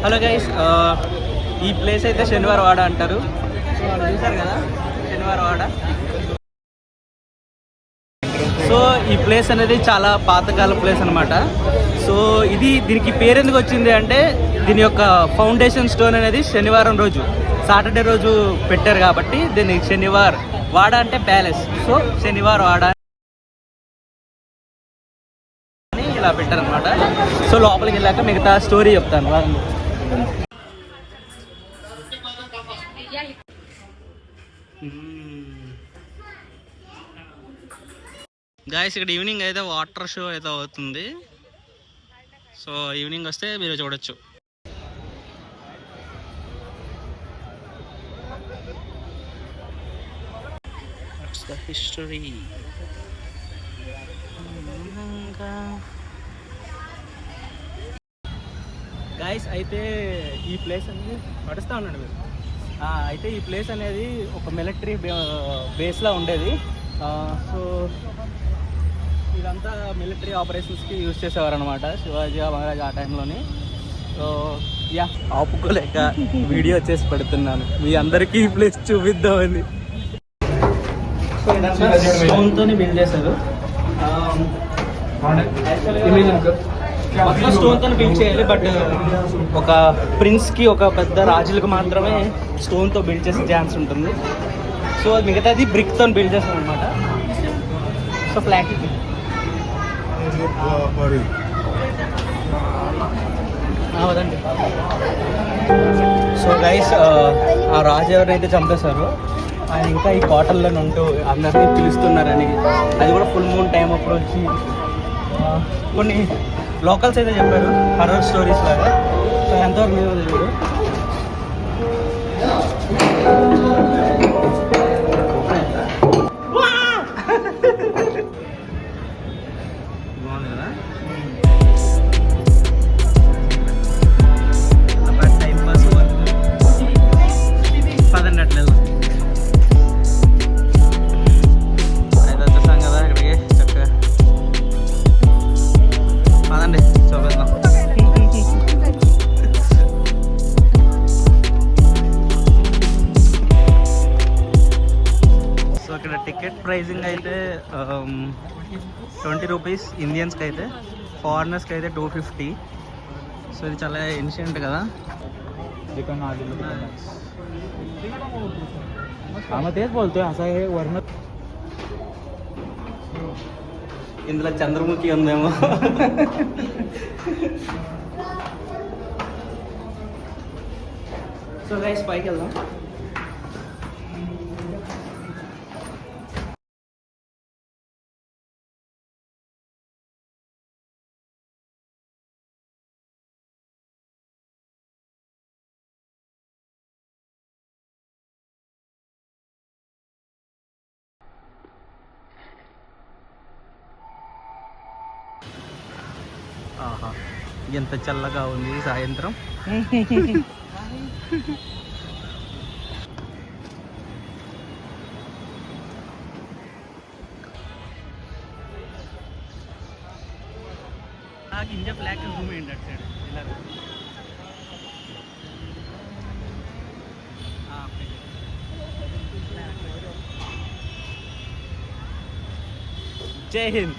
Hello guys, ఈ place అయితే శనివారం వాడ అంటారు. చూసారు కదా శనివారం వాడ. సో ఈ ప్లేస్ అనేది చాలా పాతకాల ప్లేస్ అనమాట. సో దీనికి పేరు ఎందుకు వచ్చింది అంటే దీని యొక్క ఫౌండేషన్ స్టోన్ అనేది శనివారం రోజు, సాటర్డే రోజు పెట్టారు కాబట్టి దీన్ని శనివారం వాడ అంటే ప్యాలెస్. సో శనివారం వాడ అని ఇలా పెట్టారనమాట. సో లోపలికి వెళ్ళాక మిగతా స్టోరీ చెప్తాను. గాయస్, ఇక్కడ ఈవినింగ్ అయితే వాటర్ షో అయితే అవుతుంది. సో ఈవినింగ్ వస్తే మీరు చూడొచ్చు. What's the history. గాయస్, అయితే ఈ ప్లేస్ అనేది నడుస్తూ ఉన్నాడు మీరు. అయితే ఈ ప్లేస్ అనేది ఒక మిలిటరీ బేస్లా ఉండేది. సో ఇదంతా మిలిటరీ ఆపరేషన్స్కి యూజ్ చేసేవారు అనమాట శివాజీ మహారాజ్ ఆ టైంలోని. సో యా, ఆపుకోలేక వీడియో చేసి పెడుతున్నాను మీ అందరికీ ఈ ప్లేస్ చూపిద్దామని. సో ఇదంతా స్టోన్తో బిల్డ్ చేశారు. మొత్తం స్టోన్తో బిల్డ్ చేయాలి. బట్ ఒక ప్రిన్స్కి, ఒక పెద్ద రాజులకు మాత్రమే స్టోన్తో బిల్డ్ చేసే ఛాన్స్ ఉంటుంది. సో మిగతాది బ్రిక్తో బిల్డ్ చేస్తాం అనమాట. సో ఫ్లాట్ అవదండి. సో గైస్, ఆ రాజు ఎవరినైతే చంపేశారో ఆయన ఇంకా ఈ కోటల్లో ఉంటూ అందరినీ పిలుస్తున్నారని, అది కూడా ఫుల్ మూన్ టైం అప్పుడు వచ్చి కొన్ని లోకల్స్ అయితే చెప్పారు హర్రర్ స్టోరీస్ లాగా. సో ఎంతవరకు మీరు తెలియదు. బాగుంది కదా. టైం పాస్ పదన్నట్లేదు. అయితే వచ్చేసాం కదా ఇక్కడికి. చక్కగా పదండి చూపిద్దాం. సో ఇక్కడ టికెట్ ప్రైజింగ్ అయితే 20 రూపీస్ ఇండియన్స్కి అయితే, ఫారినర్స్కి అయితే 250. సో ఇది చాలా ఎన్షియంట్ కదా. ఇందులో చంద్రముఖి ఉందేమో. సో గైస్, పైకి వెళ్దాం. ఆహా, ఎంత చల్లగా ఉంది సాయంత్రం. ఇండియా ఫ్లాగ్ జూమ్ అయ్యింది అటు సైడ్ ఇలా. జై హింద్.